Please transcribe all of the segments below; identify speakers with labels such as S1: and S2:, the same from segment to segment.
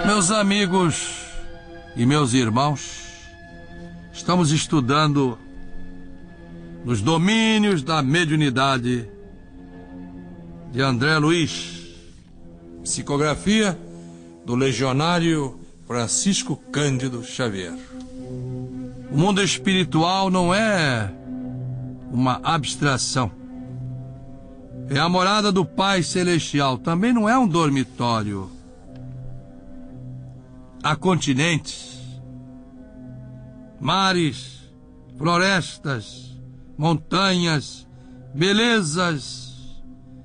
S1: Meus amigos e meus irmãos, estamos estudando nos domínios da mediunidade de André Luiz, psicografia do legionário Francisco Cândido Xavier. O mundo espiritual não é uma abstração. É a morada do Pai Celestial, também não é um dormitório. Há continentes, mares, florestas, montanhas, belezas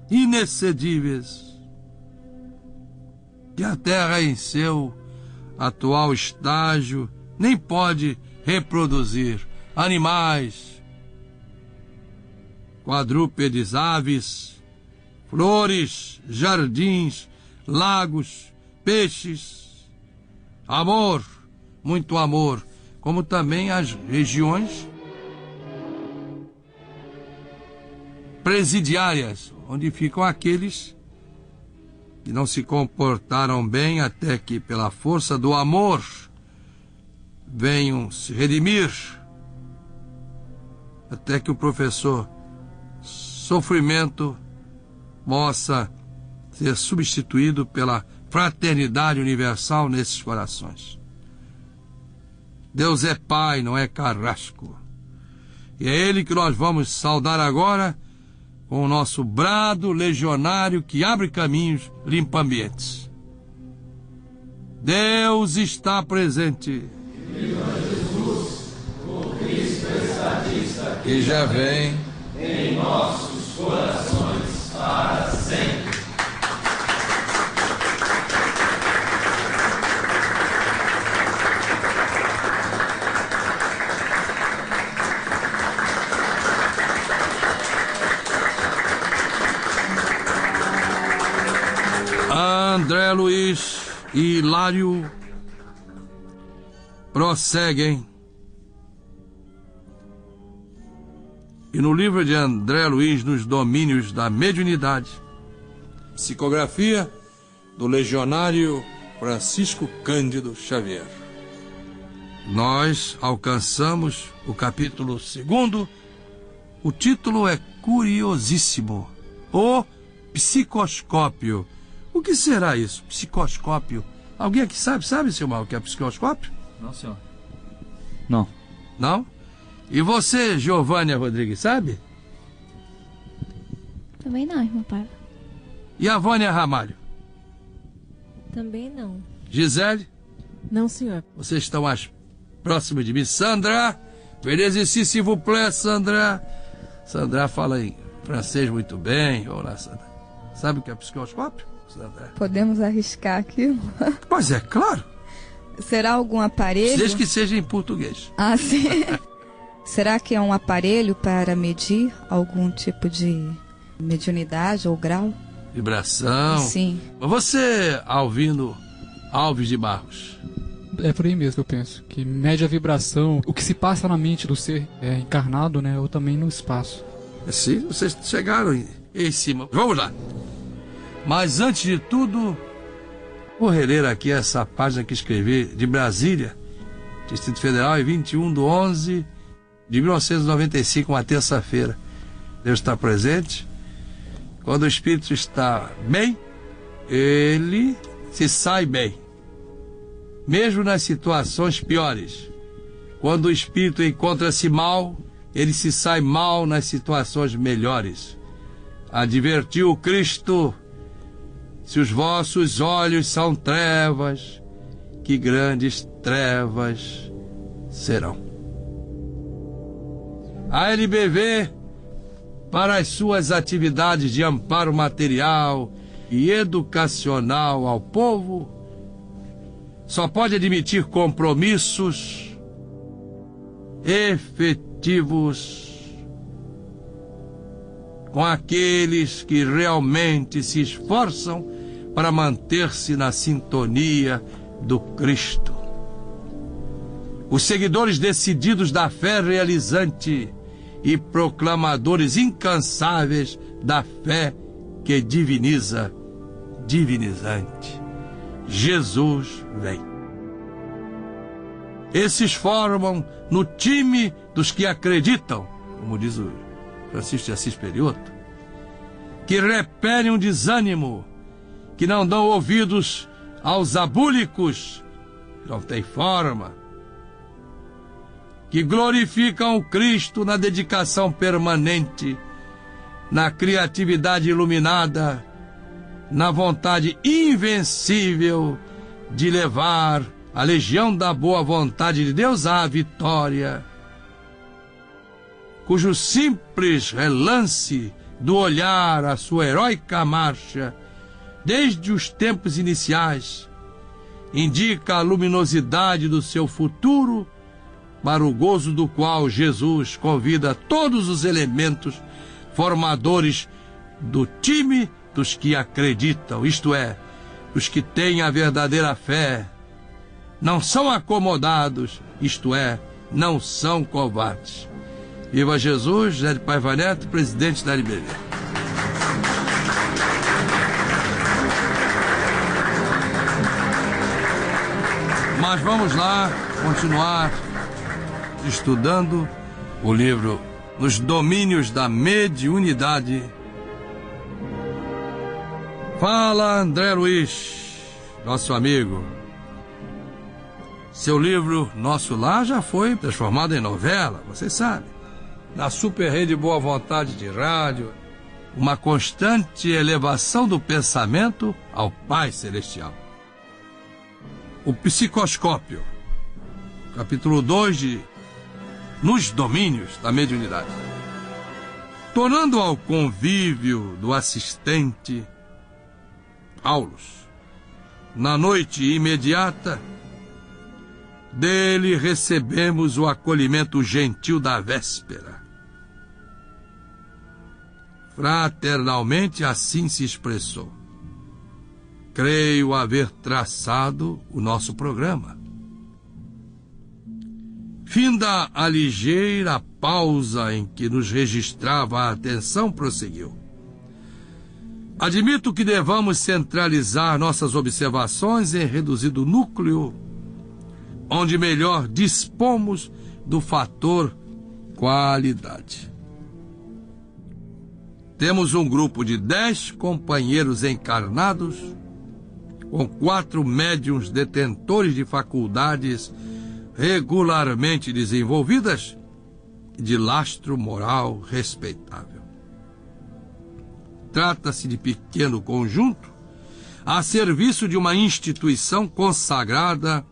S1: inexcedíveis, que a Terra em seu atual estágio nem pode reproduzir. Animais, quadrúpedes, aves, flores, jardins, lagos, peixes, amor, muito amor, como também as regiões presidiárias, onde ficam aqueles que não se comportaram bem até que, pela força do amor, venham se redimir, até que o professor sofrimento possa ser substituído pela fraternidade universal nesses corações. Deus é Pai, não é carrasco. E é Ele que nós vamos saudar agora com o nosso brado legionário que abre caminhos, limpa ambientes. Deus está presente.
S2: Viva Jesus, o Cristo estadista,
S1: que já vem
S2: em nossos corações para sempre.
S1: André Luiz e Hilário prosseguem. E no livro de André Luiz, nos domínios da mediunidade, psicografia do legionário Francisco Cândido Xavier, nós alcançamos o capítulo 2. O título é curiosíssimo: O Psicoscópio. O que será isso? Psicoscópio. Alguém aqui sabe, seu Mal, o que é psicoscópio?
S3: Não, senhor. Não.
S1: Não? E você, Giovânia Rodrigues, sabe?
S4: Também não, irmão Paiva.
S1: E a Vânia Ramalho?
S5: Também não.
S1: Gisele?
S5: Não, senhor.
S1: Vocês estão mais próximos de mim. Sandra? Veuillez ici, s'il vous plaît, Sandra. Sandra fala em francês muito bem. Olá, Sandra. Sabe o que é psicoscópio, Sandra?
S6: Podemos arriscar aqui?
S1: Pois é, claro.
S6: Será algum aparelho?
S1: Desde que seja em português.
S6: Ah, sim. Será que é um aparelho para medir algum tipo de mediunidade ou grau?
S1: Vibração.
S6: Sim.
S1: Você, Alvino Alves de Barros?
S3: É por aí mesmo que eu penso, que mede a vibração, o que se passa na mente do ser encarnado, né, ou também no espaço.
S1: Sim, vocês chegaram em cima. Vamos lá. Mas antes de tudo, vou reler aqui essa página que escrevi de Brasília, Distrito Federal, em 21/11/1995, uma terça-feira. Deus está presente. Quando o espírito está bem, ele se sai bem, mesmo nas situações piores. Quando o espírito encontra-se mal, ele se sai mal nas situações melhores. Advertiu Cristo: se os vossos olhos são trevas, que grandes trevas serão. A LBV, para as suas atividades de amparo material e educacional ao povo, só pode admitir compromissos efetivos com aqueles que realmente se esforçam para manter-se na sintonia do Cristo. Os seguidores decididos da fé realizante e proclamadores incansáveis da fé que diviniza, divinizante. Jesus vem. Esses formam no time dos que acreditam, como diz o Francisco de Assis Perioto, que repelem o desânimo, que não dão ouvidos aos abúlicos, que não têm forma, que glorificam o Cristo na dedicação permanente, na criatividade iluminada, na vontade invencível de levar a legião da boa vontade de Deus à vitória, cujo simples relance do olhar a sua heróica marcha, desde os tempos iniciais, indica a luminosidade do seu futuro, para o gozo do qual Jesus convida todos os elementos formadores do time dos que acreditam, isto é, os que têm a verdadeira fé, não são acomodados, isto é, não são covardes. Viva Jesus, José de Paiva Neto, presidente da LBV. Mas vamos lá continuar estudando o livro Nos Domínios da Mediunidade. Fala, André Luiz, nosso amigo. Seu livro Nosso Lar já foi transformado em novela, vocês sabem. Na super rede Boa Vontade de rádio, uma constante elevação do pensamento ao Pai Celestial. O Psicoscópio, capítulo 2 de Nos Domínios da Mediunidade. Tornando ao convívio do assistente Aulos, na noite imediata, dele recebemos o acolhimento gentil da véspera. Fraternalmente assim se expressou. Creio haver traçado o nosso programa. Finda a ligeira pausa em que nos registrava a atenção, prosseguiu. Admito que devamos centralizar nossas observações em reduzido núcleo, onde melhor dispomos do fator qualidade. Temos um grupo de 10 companheiros encarnados, com 4 médiuns detentores de faculdades regularmente desenvolvidas e de lastro moral respeitável. Trata-se de pequeno conjunto a serviço de uma instituição consagrada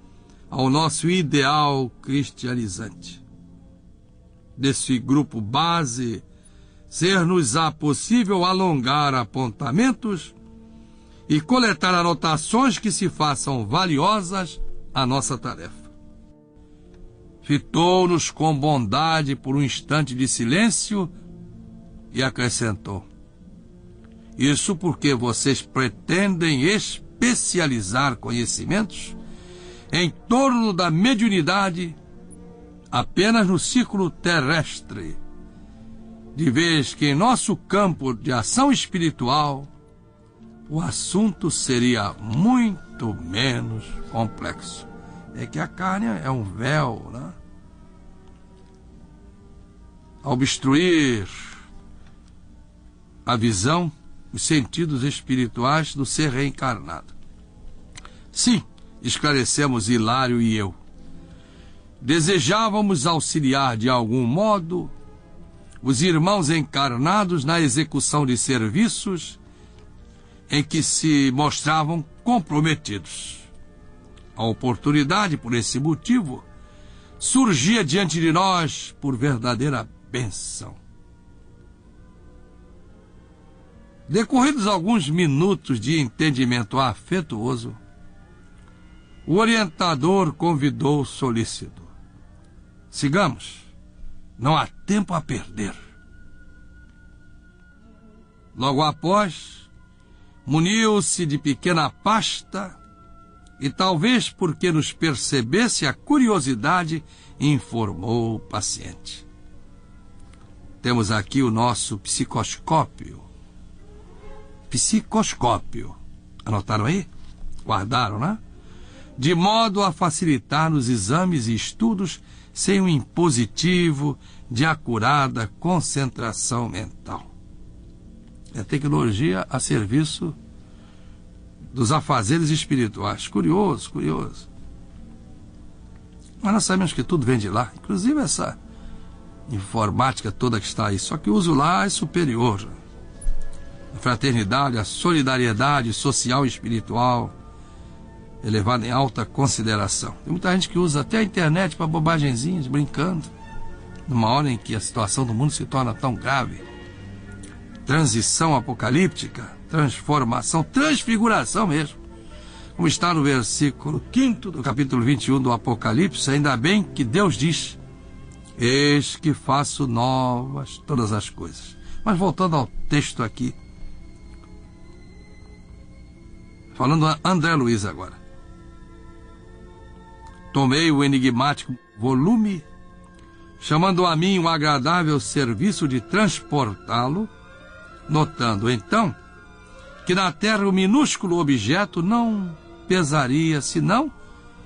S1: ao nosso ideal cristianizante. Desse grupo base, ser-nos-á possível alongar apontamentos e coletar anotações que se façam valiosas à nossa tarefa. Fitou-nos com bondade por um instante de silêncio e acrescentou: isso porque vocês pretendem especializar conhecimentos em torno da mediunidade apenas no círculo terrestre, de vez que em nosso campo de ação espiritual o assunto seria muito menos complexo. É que a carne é um véu, né? A obstruir a visão, os sentidos espirituais do ser reencarnado. Sim, esclarecemos Hilário e eu. Desejávamos auxiliar de algum modo os irmãos encarnados na execução de serviços em que se mostravam comprometidos. A oportunidade, por esse motivo, surgia diante de nós por verdadeira bênção. Decorridos alguns minutos de entendimento afetuoso, o orientador convidou solícito. Sigamos, não há tempo a perder. Logo após, muniu-se de pequena pasta e, talvez porque nos percebesse a curiosidade, informou o paciente. Temos aqui o nosso psicoscópio. Psicoscópio. Anotaram aí? guardaram, né? De modo a facilitar nos exames e estudos sem um impositivo de acurada concentração mental. É tecnologia a serviço dos afazeres espirituais. Curioso, curioso. Mas nós sabemos que tudo vem de lá, inclusive essa informática toda que está aí. Só que o uso lá é superior. A fraternidade, a solidariedade social e espiritual é levada em alta consideração. Tem muita gente que usa até a internet para bobagenzinhas, brincando, numa hora em que a situação do mundo se torna tão grave. Transição apocalíptica, transformação, transfiguração mesmo. Como está no versículo 5º do capítulo 21 do Apocalipse, ainda bem que Deus diz: eis que faço novas todas as coisas. Mas voltando ao texto aqui, falando a André Luiz agora. Tomei o enigmático volume, chamando a mim um agradável serviço de transportá-lo, notando então que na Terra o minúsculo objeto não pesaria senão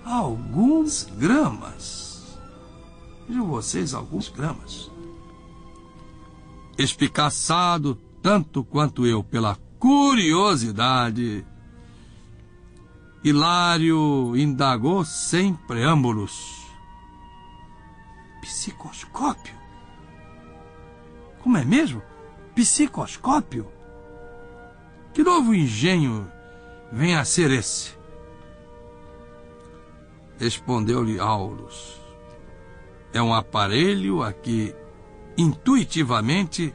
S1: alguns gramas. Vejam vocês, alguns gramas. Espicaçado tanto quanto eu pela curiosidade, Hilário indagou sem preâmbulos: psicoscópio? Como é mesmo? Psicoscópio? Que novo engenho vem a ser esse? Respondeu-lhe Aulus: é um aparelho a que intuitivamente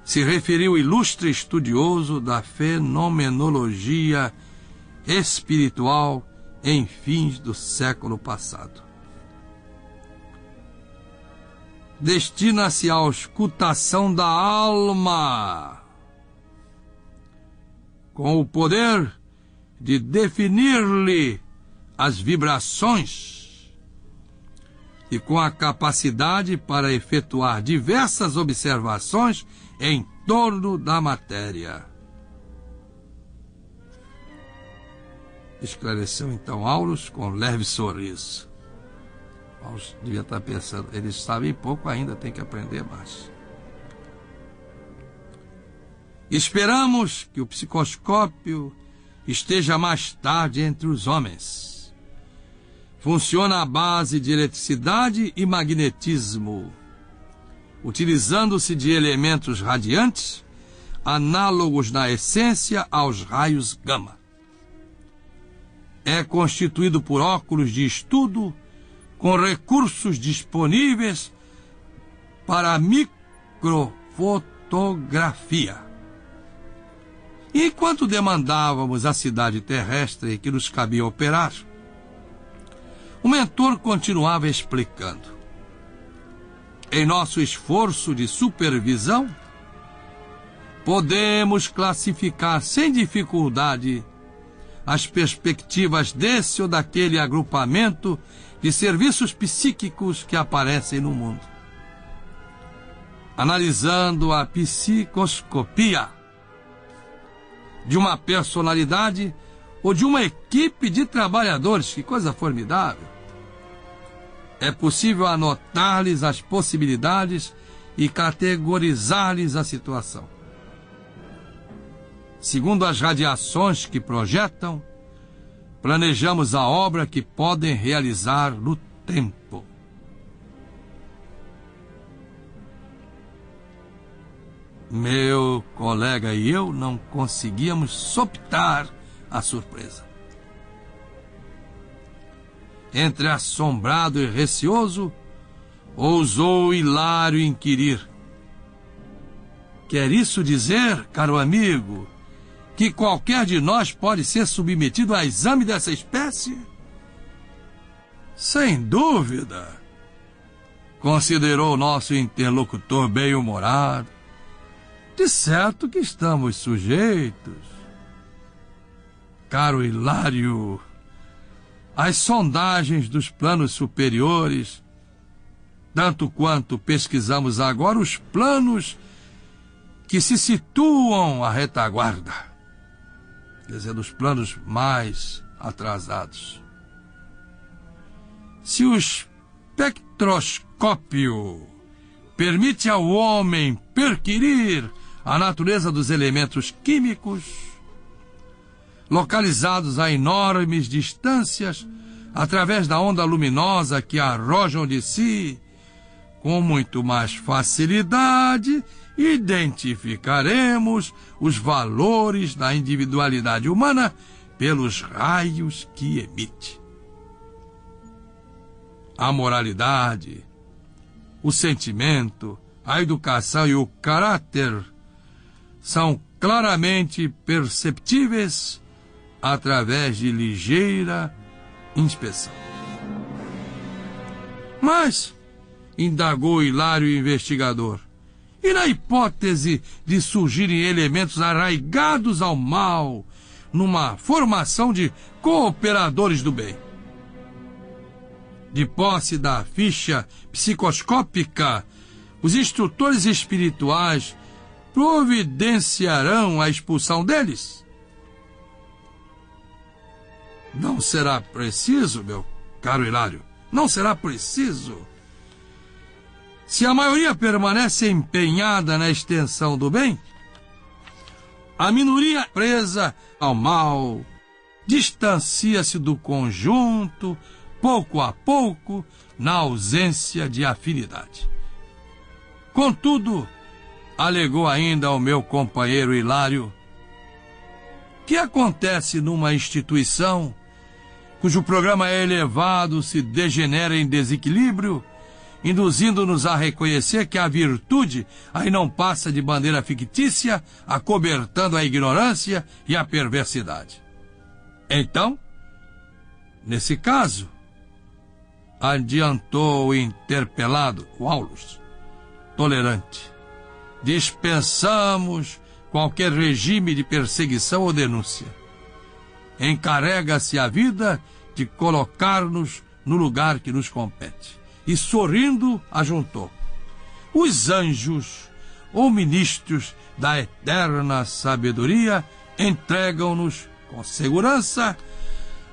S1: se referiu o ilustre estudioso da fenomenologia espiritual em fins do século passado. Destina-se à auscultação da alma, com o poder de definir-lhe as vibrações e com a capacidade para efetuar diversas observações em torno da matéria. Esclareceu então Aulus com leve sorriso. Aulus devia estar pensando: eles sabem pouco ainda, tem que aprender mais. Esperamos que o psicoscópio esteja mais tarde entre os homens. Funciona à base de eletricidade e magnetismo, utilizando-se de elementos radiantes, análogos na essência aos raios gama. É constituído por óculos de estudo com recursos disponíveis para a microfotografia. Enquanto demandávamos a cidade terrestre que nos cabia operar, o mentor continuava explicando: em nosso esforço de supervisão, podemos classificar sem dificuldade as perspectivas desse ou daquele agrupamento de serviços psíquicos que aparecem no mundo. Analisando a psicoscopia de uma personalidade ou de uma equipe de trabalhadores, que coisa formidável, é possível anotar-lhes as possibilidades e categorizar-lhes a situação. Segundo as radiações que projetam, planejamos a obra que podem realizar no tempo. Meu colega e eu não conseguíamos soptar a surpresa. Entre assombrado e receoso, ousou Hilário inquirir: quer isso dizer, caro amigo, que qualquer de nós pode ser submetido a exame dessa espécie? Sem dúvida, considerou nosso interlocutor bem-humorado. De certo que estamos sujeitos. Caro Hilário, as sondagens dos planos superiores, tanto quanto pesquisamos agora os planos que se situam à retaguarda. quer dizer, dos planos mais atrasados. Se o espectroscópio permite ao homem perquirir a natureza dos elementos químicos, localizados a enormes distâncias, através da onda luminosa que arrojam de si, com muito mais facilidade identificaremos os valores da individualidade humana pelos raios que emite. A moralidade, o sentimento, a educação e o caráter são claramente perceptíveis através de ligeira inspeção. Mas, indagou Hilário investigador, e na hipótese de surgirem elementos arraigados ao mal numa formação de cooperadores do bem? De posse da ficha psicoscópica, os instrutores espirituais providenciarão a expulsão deles? Não será preciso, meu caro Hilário, não será preciso. Se a maioria permanece empenhada na extensão do bem, a minoria presa ao mal distancia-se do conjunto, pouco a pouco, na ausência de afinidade. Contudo, alegou ainda ao meu companheiro Hilário, que acontece numa instituição cujo programa elevado se degenera em desequilíbrio, induzindo-nos a reconhecer que a virtude aí não passa de bandeira fictícia, acobertando a ignorância e a perversidade. Então, nesse caso, adiantou o interpelado, o Aulus, tolerante, dispensamos qualquer regime de perseguição ou denúncia. Encarrega-se a vida de colocar-nos no lugar que nos compete. E sorrindo, ajuntou: os anjos ou ministros da eterna sabedoria entregam-nos com segurança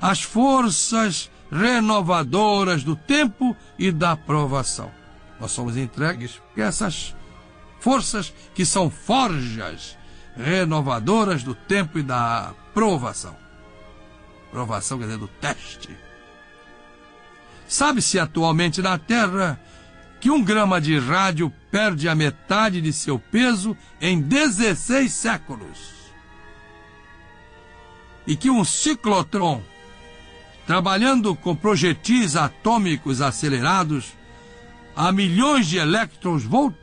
S1: as forças renovadoras do tempo e da provação. Nós somos entregues por essas forças que são forjas renovadoras do tempo e da provação. Provação quer dizer do teste. Sabe-se atualmente na Terra que 1 grama de rádio perde a metade de seu peso em 16 séculos. E que um ciclotron, trabalhando com projetis atômicos acelerados a milhões de elétrons-volt,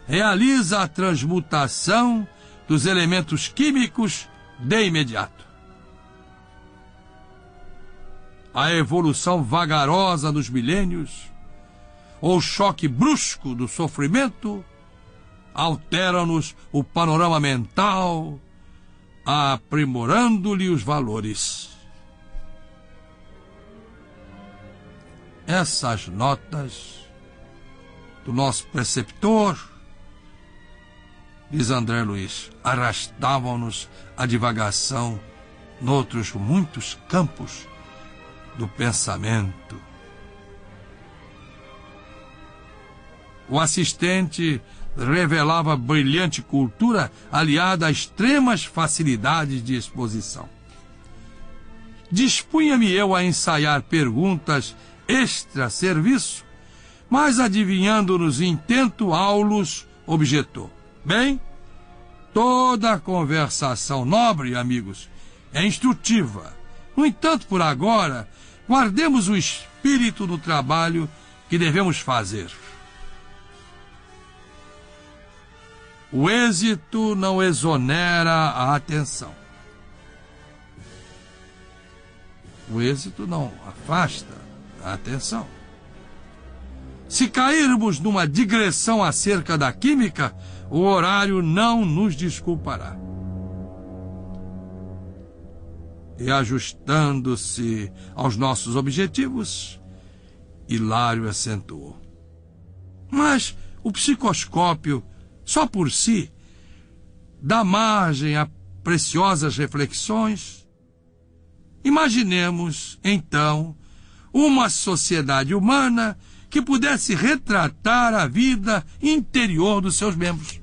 S1: realiza a transmutação dos elementos químicos de imediato. A evolução vagarosa dos milênios, ou o choque brusco do sofrimento, alteram-nos o panorama mental, aprimorando-lhe os valores. Essas notas do nosso preceptor, diz André Luiz, arrastavam-nos a divagação noutros muitos campos do pensamento. O assistente revelava brilhante cultura aliada a extremas facilidades de exposição. Dispunha-me eu a ensaiar perguntas extra-serviço, mas adivinhando-nos intento, Aulus objetou: bem, toda a conversação nobre, amigos, é instrutiva. No entanto, por agora, guardemos o espírito do trabalho que devemos fazer. O êxito não exonera a atenção. O êxito não afasta a atenção. Se cairmos numa digressão acerca da química, o horário não nos desculpará. E ajustando-se aos nossos objetivos, Hilário acentuou: mas o psicoscópio, só por si, dá margem à preciosas reflexões. Imaginemos, então, uma sociedade humana que pudesse retratar a vida interior dos seus membros.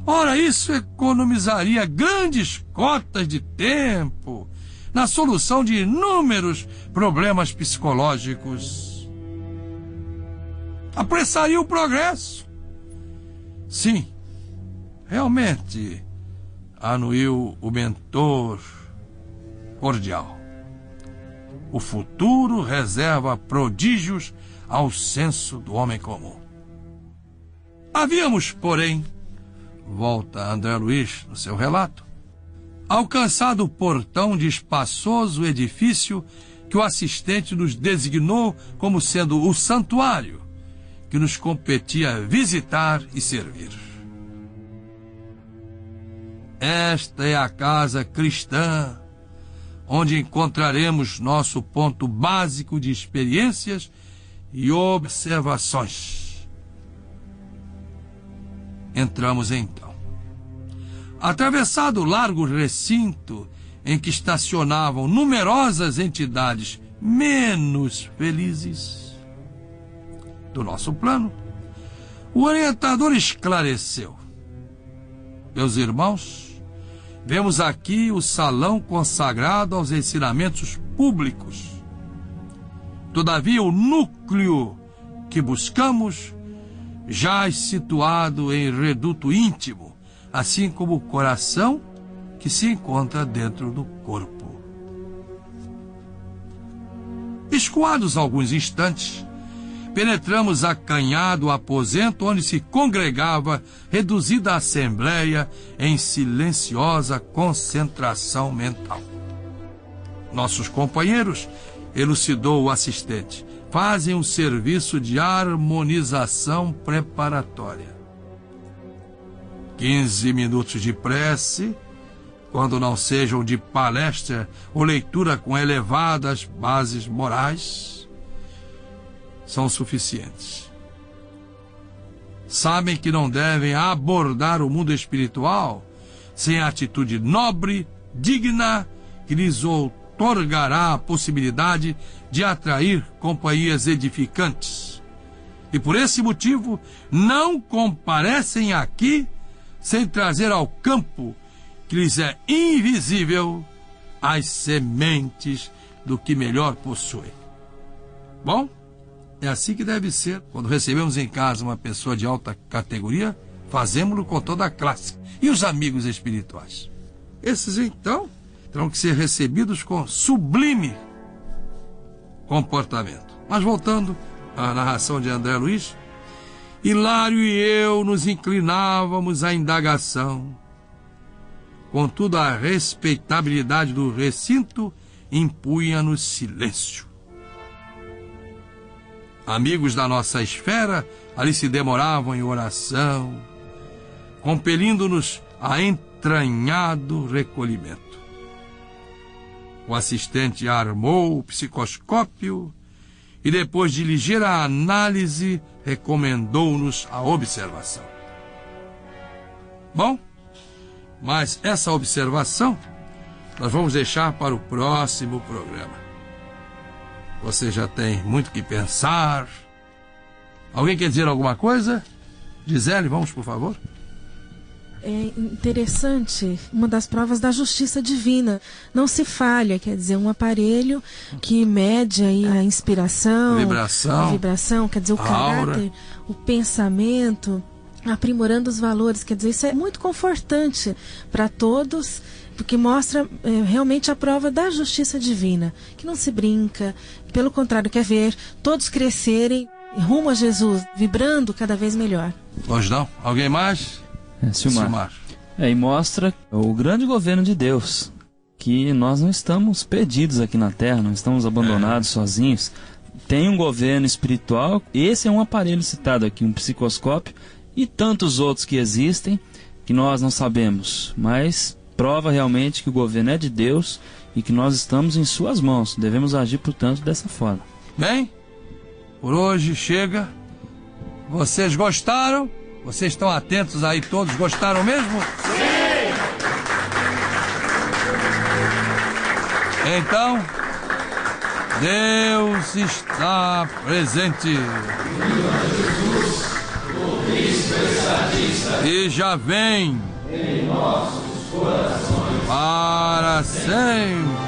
S1: Ora, isso economizaria grandes cotas de tempo na solução de inúmeros problemas psicológicos. Apressaria o progresso. Sim, realmente, anuiu o mentor cordial. O futuro reserva prodígios ao senso do homem comum. Havíamos, porém, volta André Luiz no seu relato, alcançado o portão de espaçoso edifício que o assistente nos designou como sendo o santuário que nos competia visitar e servir. Esta é a casa cristã, onde encontraremos nosso ponto básico de experiências e observações. Entramos então. Atravessado o largo recinto em que estacionavam numerosas entidades menos felizes do nosso plano, o orientador esclareceu: meus irmãos, vemos aqui o salão consagrado aos ensinamentos públicos. Todavia, o núcleo que buscamos jaz situado em reduto íntimo, assim como o coração que se encontra dentro do corpo. Escoados alguns instantes, penetramos acanhado o aposento onde se congregava reduzida a assembleia em silenciosa concentração mental. Nossos companheiros, elucidou o assistente, fazem um serviço de harmonização preparatória. 15 minutos de prece, quando não sejam de palestra ou leitura com elevadas bases morais, são suficientes. Sabem que não devem abordar o mundo espiritual sem a atitude nobre, digna, que lhes outorgará a possibilidade de atrair companhias edificantes. E por esse motivo não comparecem aqui sem trazer ao campo, que lhes é invisível, as sementes do que melhor possuem. Bom, é assim que deve ser. Quando recebemos em casa uma pessoa de alta categoria, fazemos-lo com toda a classe. E os amigos espirituais? Esses, então, terão que ser recebidos com sublime comportamento. Mas voltando à narração de André Luiz, Hilário e eu nos inclinávamos à indagação. Contudo, a respeitabilidade do recinto impunha-nos silêncio. Amigos da nossa esfera ali se demoravam em oração, compelindo-nos a entranhado recolhimento. O assistente armou o psicoscópio e, depois de ligeira análise, recomendou-nos a observação. Bom, mas essa observação nós vamos deixar para o próximo programa. Você já tem muito que pensar. Alguém quer dizer alguma coisa? Gisele, vamos, por favor.
S5: É interessante, uma das provas da justiça divina. Não se falha, quer dizer, um aparelho que mede aí a inspiração, a vibração, quer dizer, o caráter, o pensamento, aprimorando os valores. Quer dizer, isso é muito confortante para todos, porque mostra realmente a prova da justiça divina, que não se brinca, pelo contrário, quer ver todos crescerem rumo a Jesus, vibrando cada vez melhor.
S1: Pois não? Alguém mais?
S4: Silmar. E mostra o grande governo de Deus, que nós não estamos perdidos aqui na Terra, não estamos abandonados, sozinhos. Tem um governo espiritual, esse é um aparelho citado aqui, um psicoscópio, e tantos outros que existem, que nós não sabemos, mas prova realmente que o governo é de Deus e que nós estamos em suas mãos. Devemos agir, portanto, dessa forma.
S1: Bem, por hoje chega. Vocês gostaram? Vocês estão atentos aí todos? Gostaram mesmo?
S2: Sim!
S1: Então, Deus está presente. E já vem
S2: em nossos corações
S1: para sempre.